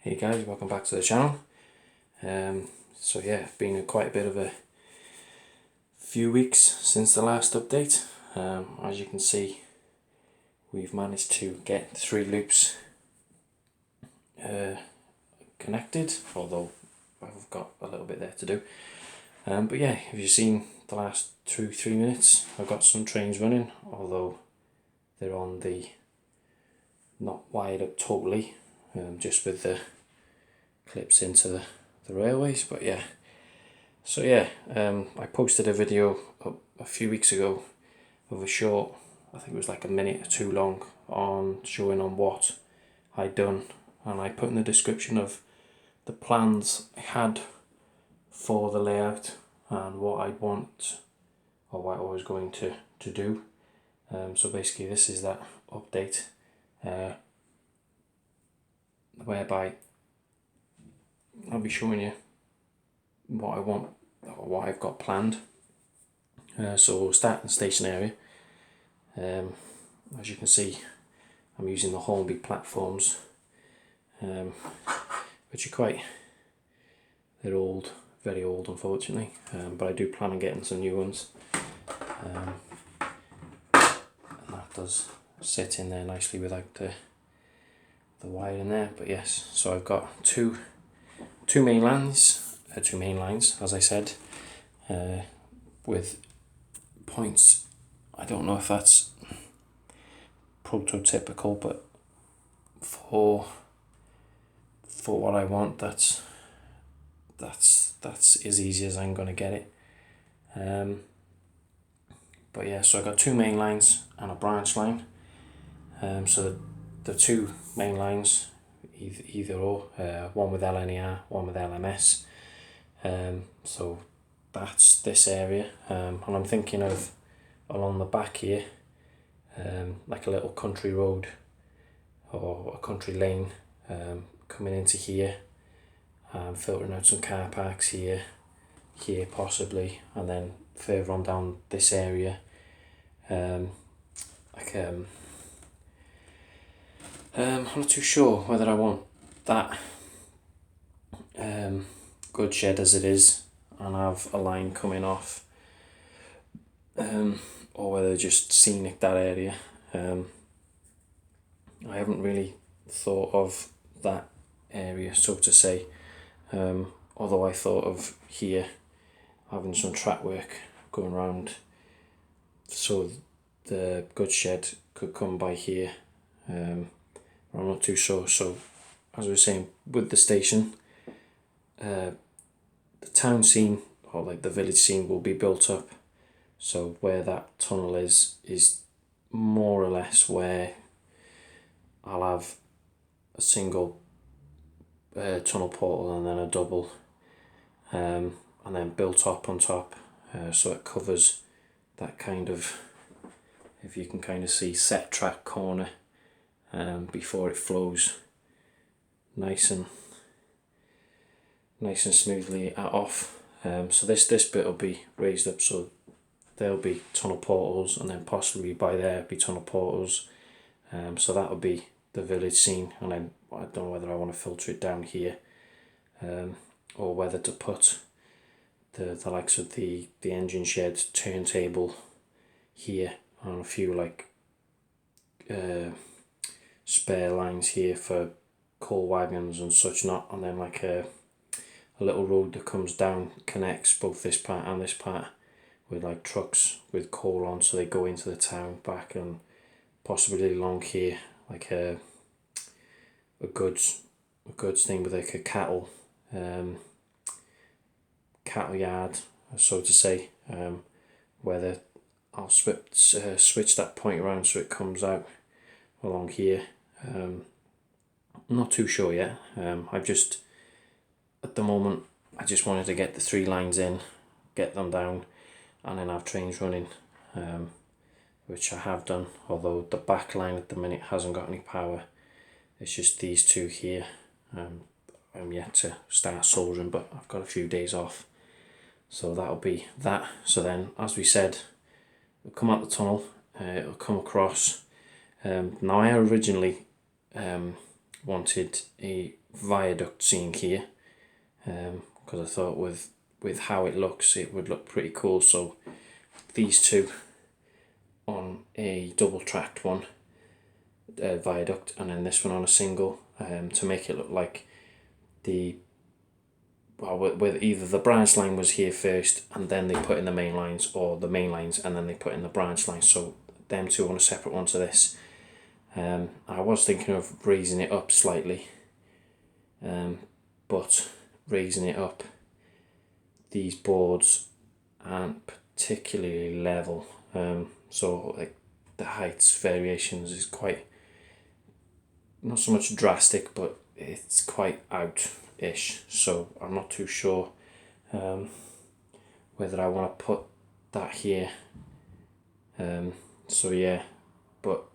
Hey guys, welcome back to the channel. So yeah, been quite a bit of a few weeks since the last update. As you can see, we've managed to get 3 loops connected, although I've got a little bit there to do. But yeah, if you've seen the last 2-3 minutes, I've got some trains running, although they're on the not wired up totally, just with the clips into the railways. But yeah, so yeah, I posted a video a few weeks ago of a short, I think it was like a minute or two long, on showing on what I'd done, and I put in the description of the plans I had for the layout and what I'd want, or what I was going to do. So basically this is that update, whereby I'll be showing you what I want, or what I've got planned. So we'll start in the station area. As you can see, I'm using the Hornby platforms, which are they're old, very old unfortunately, but I do plan on getting some new ones. And that does sit in there nicely without the wire in there. But yes, so I've got two main lines, as I said, with points. I don't know if that's prototypical, but for what I want, that's as easy as I'm going to get it. But yeah, so I've got 2 main lines and a branch line. So the 2 main lines, either or, one with LNER, one with LMS. So that's this area, and I'm thinking of along the back here, like a little country road or a country lane, coming into here, filtering out some car parks here possibly, and then further on down this area, I'm not too sure whether I want that goods shed as it is and have a line coming off, or whether just scenic that area. I haven't really thought of that area, so to say, although I thought of here having some track work going around, so the goods shed could come by here. I'm not too sure. So as I was saying, with the station, the town scene, or like the village scene, will be built up. So where that tunnel is more or less where I'll have a single tunnel portal and then a double, and then built up on top, so it covers that kind of, if you can kind of see, set track corner, before it flows nice and smoothly off. So this bit will be raised up, so there'll be tunnel portals, and then possibly by there be tunnel portals. So that'll be the village scene, and then I don't know whether I want to filter it down here, or whether to put the likes of the engine shed turntable here, and a few like spare lines here for coal wagons and such not, and then like a little road that comes down, connects both this part and this part, with like trucks with coal on, so they go into the town back, and possibly along here like a goods thing with like a cattle yard, so to say, whether I'll switch that point around so it comes out along here. I'm not too sure yet. I've just, at the moment, I just wanted to get the 3 lines in, get them down, and then have trains running, which I have done, although the back line at the minute hasn't got any power. It's just these 2 here. I'm yet to start soldering, but I've got a few days off, so that'll be that. So then, as we said, it'll come out the tunnel, it'll come across. Now I originally wanted a viaduct scene here, because I thought with how it looks, it would look pretty cool. So these two on a double tracked one, viaduct, and then this one on a single, to make it look like with either the branch line was here first and then they put in the main lines, or the main lines and then they put in the branch lines. So them two on a separate one to this. I was thinking of raising it up slightly, but raising it up, these boards aren't particularly level, so like the heights variations is quite, not so much drastic, but it's quite out-ish. So I'm not too sure whether I want to put that here. So yeah, but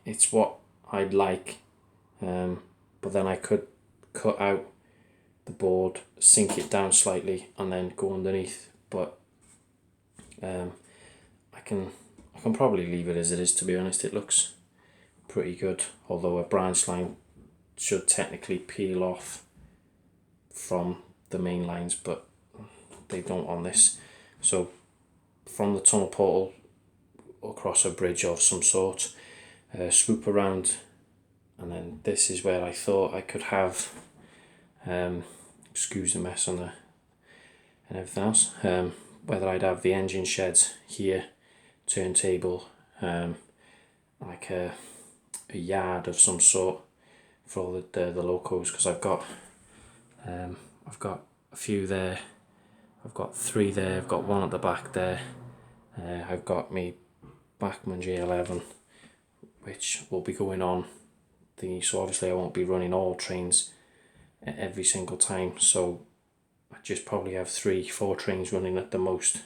it's what I'd like, but then I could cut out the board, sink it down slightly, and then go underneath. But I can probably leave it as it is, to be honest. It looks pretty good, although a branch line should technically peel off from the main lines, but they don't on this. So from the tunnel portal across a bridge of some sort, swoop around, and then this is where I thought I could have, excuse the mess on the and everything else, whether I'd have the engine sheds here, turntable, like a yard of some sort for all the locos, because I've got a few there, I've got 3 there, I've got 1 at the back there, I've got me Bachmann J11 which will be going on thingy, so obviously I won't be running all trains every single time, so I just probably have 3-4 trains running at the most.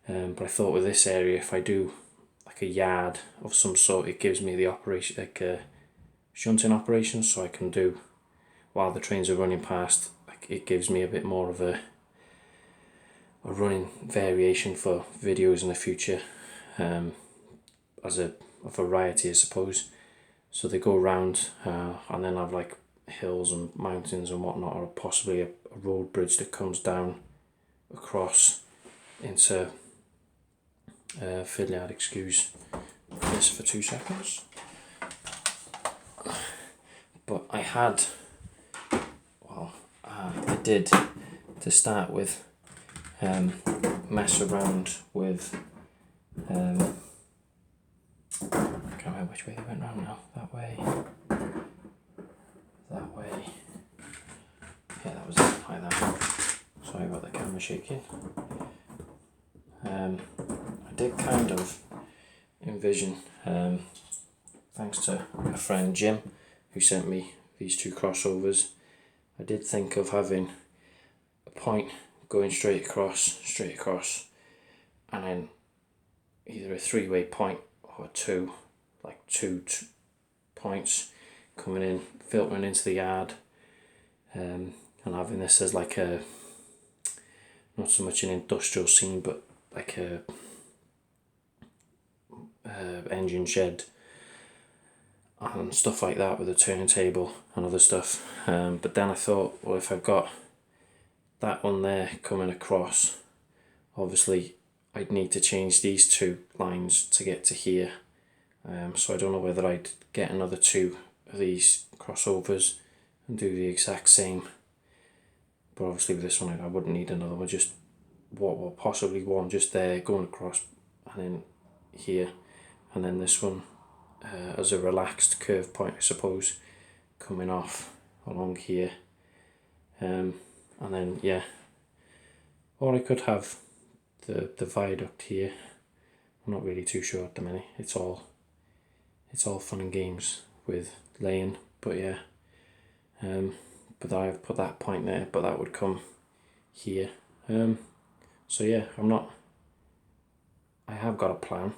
But I thought with this area, if I do like a yard of some sort, it gives me the operation, like a shunting operation, so I can do while the trains are running past. Like, it gives me a bit more of a running variation for videos in the future, as a variety, I suppose. So they go around, and then have like hills and mountains and whatnot, or possibly a road bridge that comes down across into Fiddlyard. Excuse this for 2 seconds. But I had, I did, to start with, mess around with, I can't remember which way they went round now. That way. Yeah, that was it, like that. Sorry about the camera shaking. I did kind of envision, thanks to a friend Jim who sent me these 2 crossovers, I did think of having a point going straight across, and then either a 3-way point or 2 points coming in, filtering into the yard, and having this as like a, not so much an industrial scene, but like a engine shed and stuff like that, with a turntable and other stuff. But then I thought, well, if I've got that one there coming across, obviously I'd need to change these 2 lines to get to here. So I don't know whether I'd get another 2 of these crossovers and do the exact same. But obviously with this one I wouldn't need another one, just possibly one just there going across, and then here, and then this one as a relaxed curve point, I suppose, coming off along here, and then yeah, or I could have the viaduct here. I'm not really too sure at the minute. It's all fun and games with laying, but yeah, but I've put that point there, but that would come here. So yeah, I have got a plan.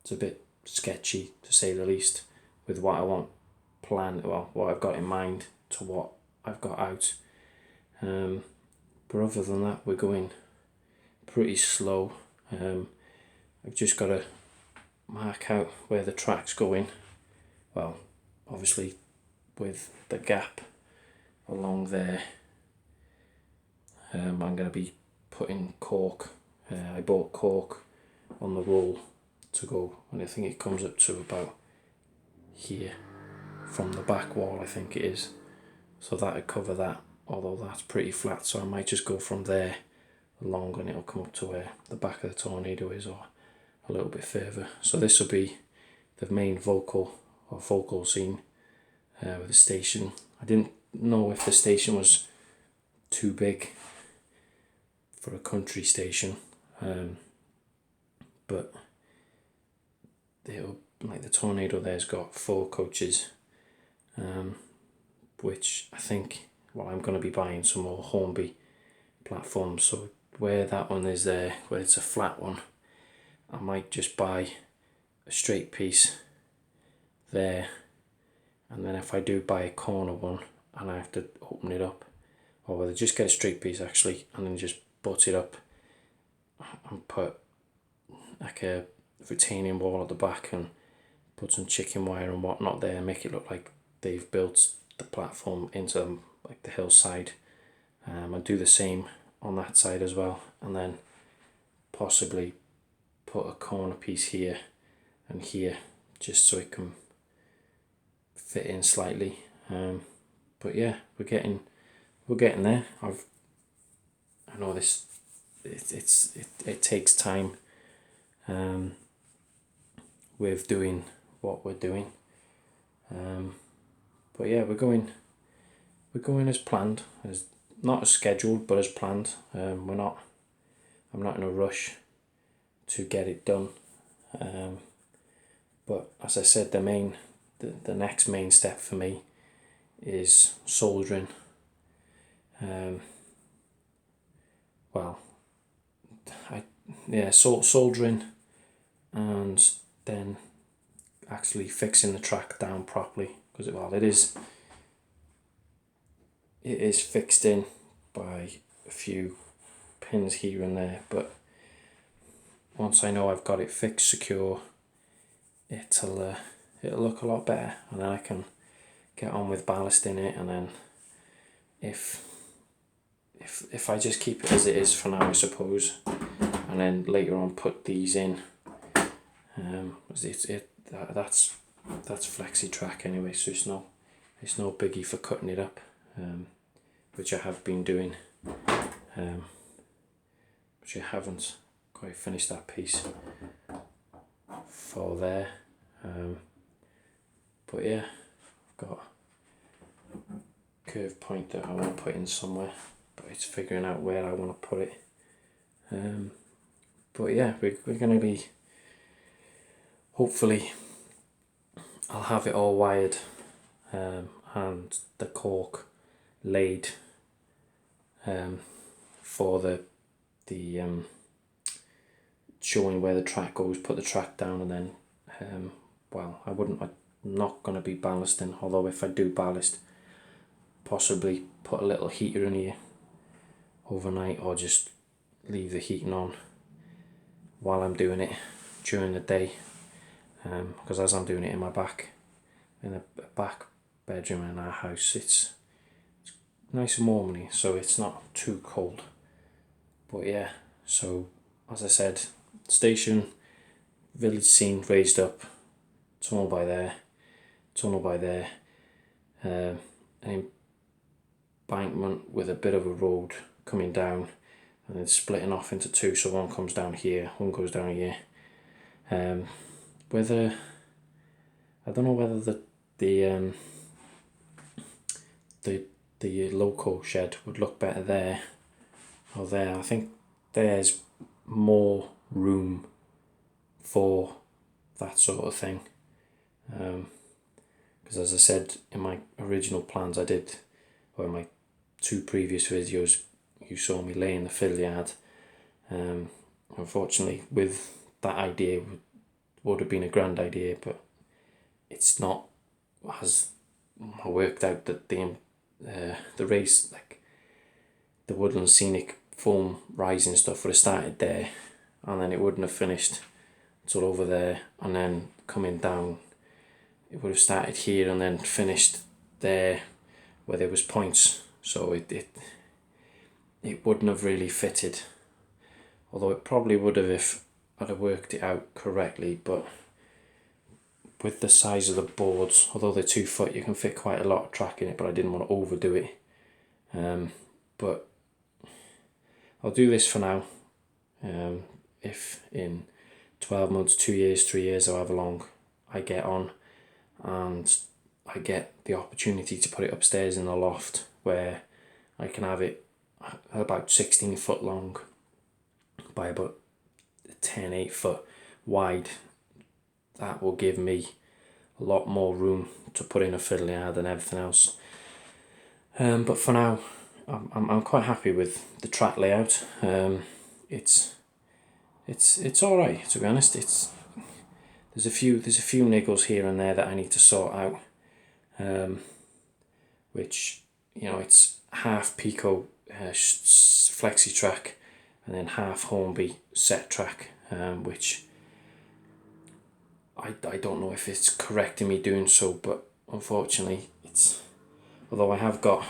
It's a bit sketchy, to say the least, with what I want planned, well, what I've got in mind to what I've got out. But other than that, we're going pretty slow. I've just got to mark out where the track's going. Well, obviously with the gap along there, I'm going to be putting cork. I bought cork on the roll to go, and I think it comes up to about here from the back wall, I think it is. So that'd cover that, although that's pretty flat, so I might just go from there along and it'll come up to where the back of the Tornado is, or a little bit further. So this will be the main vocal scene with the station. I didn't know if the station was too big for a country station, but it'll, like the Tornado there's got 4 coaches, which I think, well, I'm going to be buying some more Hornby platforms, so where that one is there, where it's a flat one, I might just buy a straight piece there, and then if I do buy a corner one and I have to open it up, or whether just get a straight piece actually and then just butt it up and put like a retaining wall at the back and put some chicken wire and whatnot there and make it look like they've built the platform into like the hillside, and do the same on that side as well, and then possibly put a corner piece here and here just so it can fit in slightly. But yeah, we're getting there. I know this it takes time with doing what we're doing, but yeah, we're going as planned, as not as scheduled but as planned. I'm not in a rush to get it done, but as I said, the next main step for me is soldering. Soldering, and then actually fixing the track down properly, because it is fixed in by a few pins here and there, but once I know I've got it fixed secure, it'll look a lot better, and then I can get on with ballasting it. And then if I just keep it as it is for now, I suppose, and then later on put these in, that's flexi track anyway, so it's no biggie for cutting it up, which I have been doing, which I haven't quite finished that piece for there, but yeah, I've got a curve point that I want to put in somewhere, but it's figuring out where I want to put it. But yeah, we're going to be, hopefully I'll have it all wired, and the cork laid for the showing where the track goes, put the track down, and then I'm not going to be ballasting, although if I do ballast, possibly put a little heater in here overnight, or just leave the heating on while I'm doing it during the day, because as I'm doing it in the back bedroom in our house, it's nice and warm in here, so it's not too cold. But yeah, so as I said, station, village scene raised up, tunnel by there, an embankment with a bit of a road coming down and then splitting off into 2, so one comes down here, one goes down here. I don't know whether the local shed would look better there or there. I think there's more room for that sort of thing, because as I said in my original plans, in my 2 previous videos, you saw me laying the fill yard. Unfortunately, with that idea, would have been a grand idea, but it's not as I worked out that the race, like the woodland scenic foam rising stuff, would have started there, and then it wouldn't have finished until over there, and then coming down it would have started here and then finished there where there was points, so it wouldn't have really fitted, although it probably would have if I'd have worked it out correctly. But with the size of the boards, although they're 2 foot, you can fit quite a lot of track in it, but I didn't want to overdo it. But I'll do this for now. If in 12 months, 2 years, 3 years, however long I get on, and I get the opportunity to put it upstairs in the loft where I can have it about 16 foot long by about 8 foot wide, that will give me a lot more room to put in a fiddle yard and everything else. But for now, I'm quite happy with the track layout. It's all right, to be honest. There's a few niggles here and there that I need to sort out. Which, you know, it's half Pico flexi track and then half Hornby set track, which I don't know if it's correct in me doing so, but unfortunately although I have got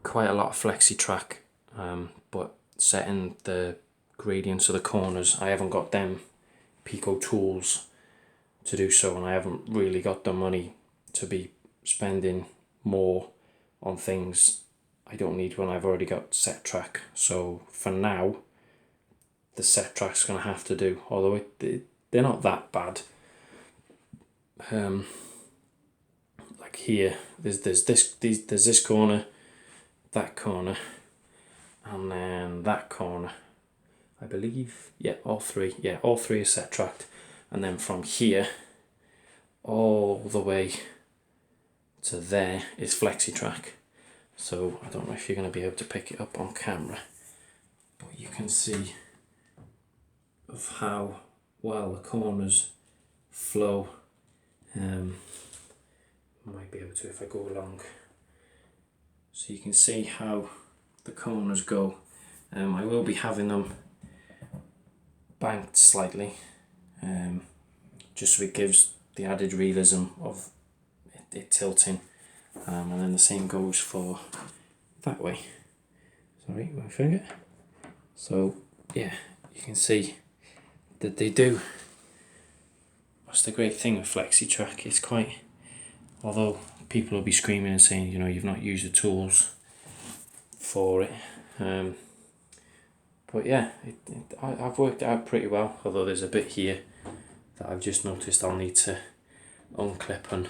quite a lot of flexi track, but setting the gradients of the corners, I haven't got them Pico tools to do so, and I haven't really got the money to be spending more on things I don't need when I've already got set track. So for now, the set track's gonna have to do, although they're not that bad. Like here, there's this corner, that corner, and then that corner. I believe, yeah, all three are set tracked, and then from here all the way to there is flexi track. So I don't know if you're going to be able to pick it up on camera, but you can see of how well the corners flow. Might be able to if I go along, so you can see how the corners go. I will be having them banked slightly, just so it gives the added realism of it tilting, and then the same goes for that way. Sorry, my finger. So yeah, you can see that they do. That's the great thing with flexi track. It's quite, although people will be screaming and saying, you know, you've not used the tools for it, but yeah, I've worked it out pretty well, although there's a bit here that I've just noticed I'll need to unclip, and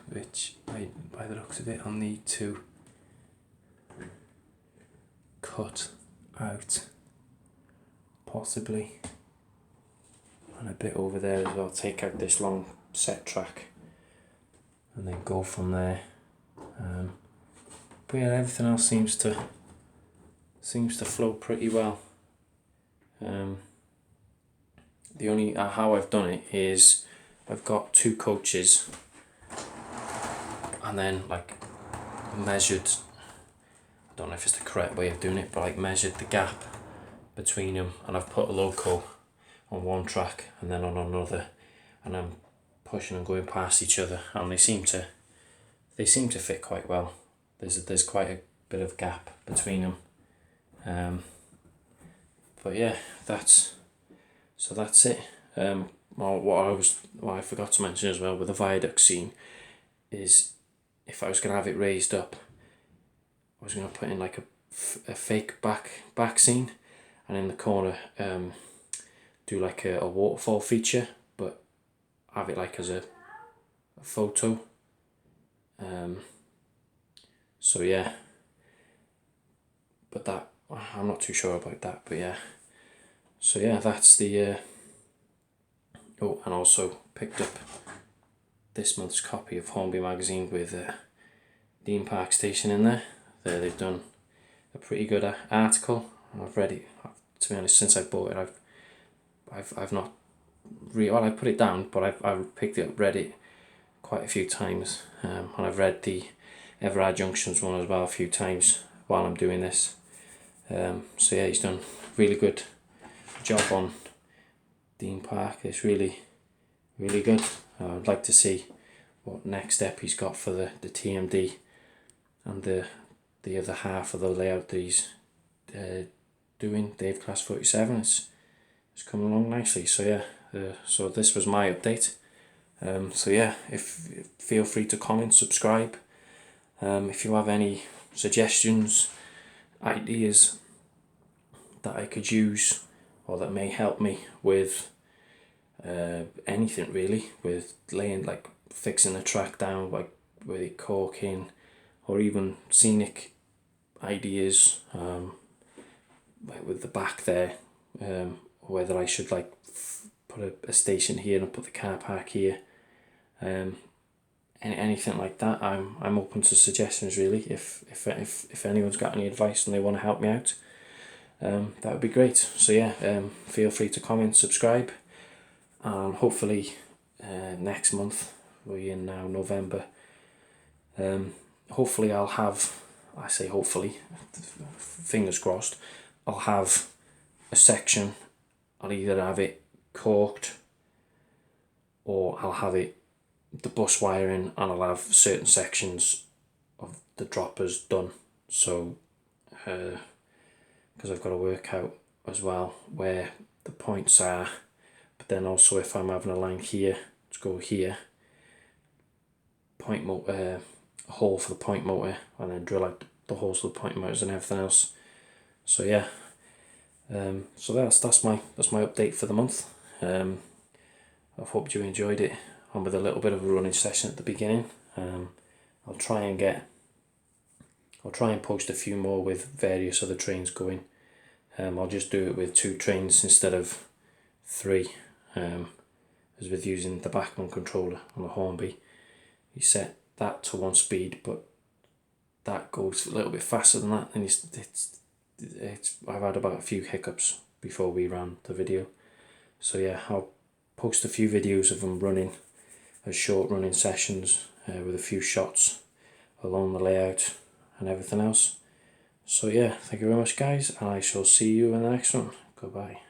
which by the looks of it I'll need to cut out, possibly, and a bit over there as well. Take out this long set track and then go from there. But yeah, everything else seems to flow pretty well. The only how I've done it is I've got 2 coaches, and then like measured, I don't know if it's the correct way of doing it, but like measured the gap between them, and I've put a loco on one track and then on another, and I'm pushing and going past each other, and they seem to fit quite well. There's quite a bit of gap between them, but yeah, that's it. What I forgot to mention as well with the viaduct scene is, if I was going to have it raised up, I was going to put in like a fake back scene, and in the corner do like a waterfall feature, but have it like as a photo. So yeah, but that, I'm not too sure about that, but yeah. So yeah, that's the oh, and also picked up this month's copy of Hornby magazine with Dean Park Station in there. They've done a pretty good article, and I've read it. To be honest, since I bought it, I've not I put it down, but I've picked it up, read it quite a few times, and I've read the Everard Junctions one as well a few times while I'm doing this. So yeah, he's done a really good job on Dean Park. It's really, really good. I'd like to see what next step he's got for the TMD and the other half of the layout that he's doing, Dave Class 47. It's coming along nicely. So yeah, so this was my update. So yeah, if feel free to comment, subscribe. If you have any suggestions, ideas that I could use or that may help me with anything really, with laying, like fixing a track down, like with it corking, or even scenic ideas, like with the back there, whether I should like put a station here and put the car park here, anything like that. I'm open to suggestions really. If anyone's got any advice and they want to help me out, that would be great. So yeah, feel free to comment, subscribe, and hopefully next month, we're in now November, hopefully I'll have, I say hopefully, fingers crossed, I'll have a section, I'll either have it corked or I'll have it the bus wiring, and I'll have certain sections of the droppers done. So because I've got to work out as well where the points are, but then also if I'm having a line here to go here, point motor, a hole for the point motor, and then drill out the holes for the point motors and everything else. So yeah, so that's my update for the month. I hope you enjoyed it, and with a little bit of a running session at the beginning. I'll try and post a few more with various other trains going. I'll just do it with 2 trains instead of 3, as with using the Bachmann controller on the Hornby. You set that to 1 speed, but that goes a little bit faster than that, and it's I've had about a few hiccups before we ran the video. So yeah, I'll post a few videos of them running as short running sessions with a few shots along the layout and everything else. So yeah, thank you very much guys, and I shall see you in the next one. Goodbye.